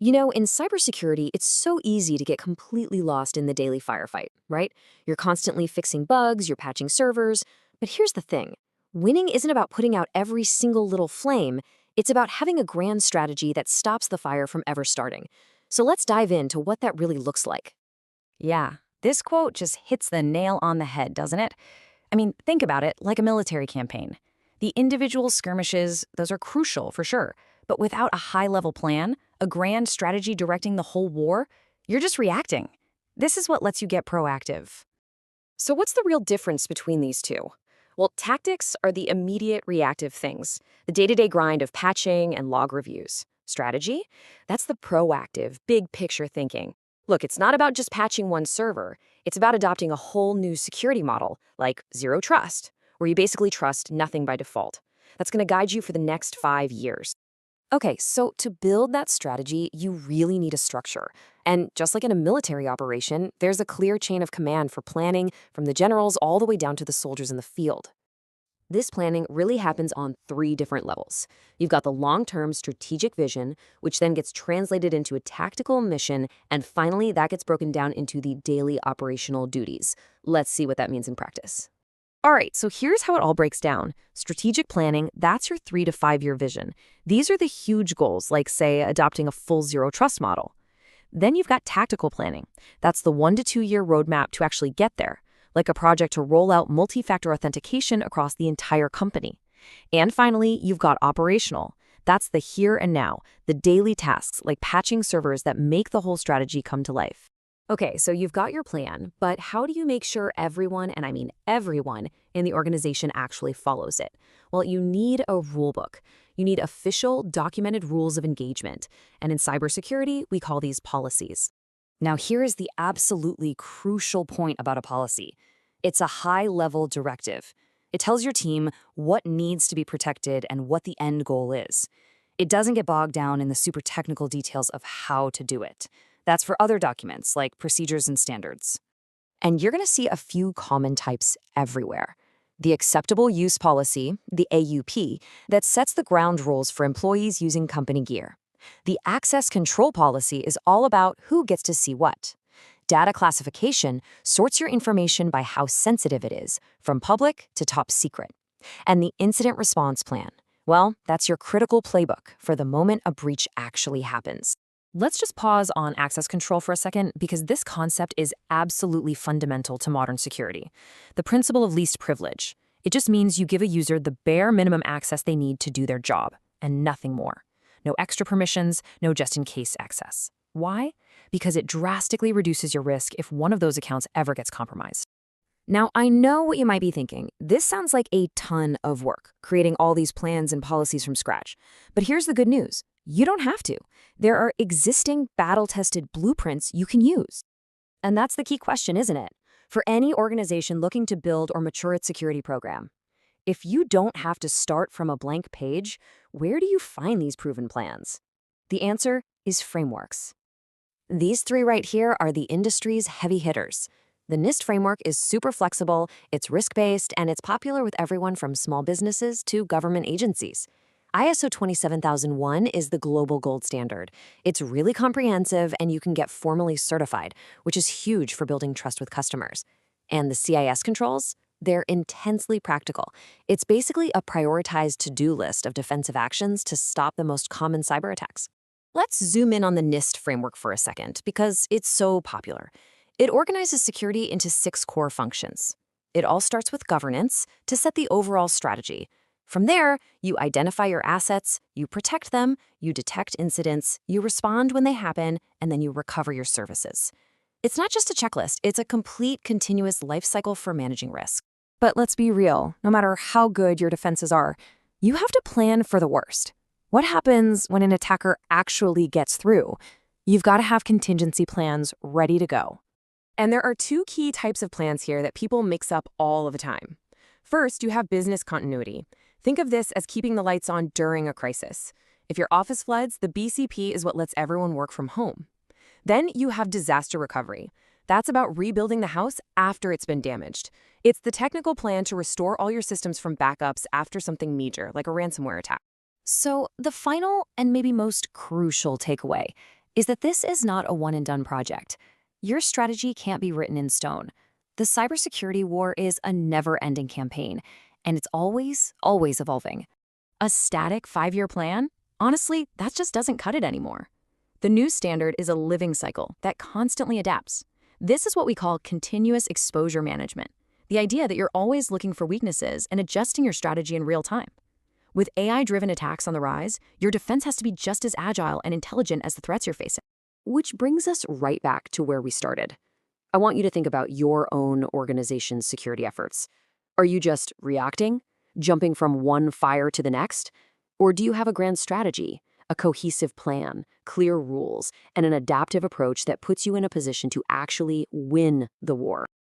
You know, in cybersecurity, it's so easy to get completely lost in the daily firefight, right? You're constantly fixing bugs, you're patching servers. But here's the thing, winning isn't about putting out every single little flame, it's about having a grand strategy that stops the fire from ever starting. So let's dive into what that really looks like. Yeah, this quote just hits the nail on the head, doesn't it? I mean, think about it like a military campaign. The individual skirmishes, those are crucial for sure, but without a high-level plan, a grand strategy directing the whole war, you're just reacting. This is what lets you get proactive. So, what's the real difference between these two? Well, tactics are the immediate reactive things, the day to day grind of patching and log reviews. Strategy? That's the proactive, big picture thinking. Look, it's not about just patching one server, it's about adopting a whole new security model, like zero trust, where you basically trust nothing by default. That's going to guide you for the next 5 years. Okay, so to build that strategy, you really need a structure. And just like in a military operation, there's a clear chain of command for planning from the generals all the way down to the soldiers in the field. This planning really happens on three different levels. You've got the long-term strategic vision, which then gets translated into a tactical mission, and finally that gets broken down into the daily operational duties. Let's see what that means in practice. All right, so here's how it all breaks down. Strategic planning, that's your 3 to 5 year vision. These are the huge goals, like, say, adopting a full zero trust model. Then you've got tactical planning. That's the 1 to 2 year roadmap to actually get there, like a project to roll out multi-factor authentication across the entire company. And finally, you've got operational. That's the here and now, the daily tasks like patching servers that make the whole strategy come to life. Okay, so you've got your plan, but how do you make sure everyone, and I mean everyone, in the organization actually follows it? Well, you need a rule book. You need official, documented rules of engagement. And in cybersecurity, we call these policies. Now, here is the absolutely crucial point about a policy. It's a high-level directive. It tells your team what needs to be protected and what the end goal is. It doesn't get bogged down in the super technical details of how to do it. That's for other documents, like procedures and standards. And you're going to see a few common types everywhere. The Acceptable Use Policy, the AUP, that sets the ground rules for employees using company gear. The Access Control Policy is all about who gets to see what. Data classification sorts your information by how sensitive it is, from public to top secret. And the Incident Response Plan, well, that's your critical playbook for the moment a breach actually happens. Let's just pause on access control for a second because this concept is absolutely fundamental to modern security. The principle of least privilege. It just means you give a user the bare minimum access they need to do their job, and nothing more. No extra permissions, no just-in-case access. Why? Because it drastically reduces your risk if one of those accounts ever gets compromised. Now, I know what you might be thinking. This sounds like a ton of work, creating all these plans and policies from scratch. But here's the good news. You don't have to. There are existing battle-tested blueprints you can use. And that's the key question, isn't it? For any organization looking to build or mature its security program. If you don't have to start from a blank page, where do you find these proven plans? The answer is frameworks. These three right here are the industry's heavy hitters. The NIST framework is super flexible, it's risk-based, and it's popular with everyone from small businesses to government agencies. ISO 27001 is the global gold standard. It's really comprehensive, and you can get formally certified, which is huge for building trust with customers. And the CIS controls? They're intensely practical. It's basically a prioritized to-do list of defensive actions to stop the most common cyber attacks. Let's zoom in on the NIST framework for a second, because it's so popular. It organizes security into 6 core functions. It all starts with governance to set the overall strategy. From there, you identify your assets, you protect them, you detect incidents, you respond when they happen, and then you recover your services. It's not just a checklist, it's a complete continuous life cycle for managing risk. But let's be real, no matter how good your defenses are, you have to plan for the worst. What happens when an attacker actually gets through? You've got to have contingency plans ready to go. And there are 2 key types of plans here that people mix up all of the time. First, you have business continuity. Think of this as keeping the lights on during a crisis. If your office floods, the BCP is what lets everyone work from home. Then you have disaster recovery. That's about rebuilding the house after it's been damaged. It's the technical plan to restore all your systems from backups after something major, like a ransomware attack. So, the final and maybe most crucial takeaway, is that this is not a one-and-done project. Your strategy can't be written in stone. The cybersecurity war is a never-ending campaign, and it's always, always evolving. A static 5-year plan? Honestly, that just doesn't cut it anymore. The new standard is a living cycle that constantly adapts. This is what we call continuous exposure management, the idea that you're always looking for weaknesses and adjusting your strategy in real time. With AI-driven attacks on the rise, your defense has to be just as agile and intelligent as the threats you're facing. Which brings us right back to where we started. I want you to think about your own organization's security efforts. Are you just reacting, jumping from one fire to the next? Or do you have a grand strategy, a cohesive plan, clear rules, and an adaptive approach that puts you in a position to actually win the war?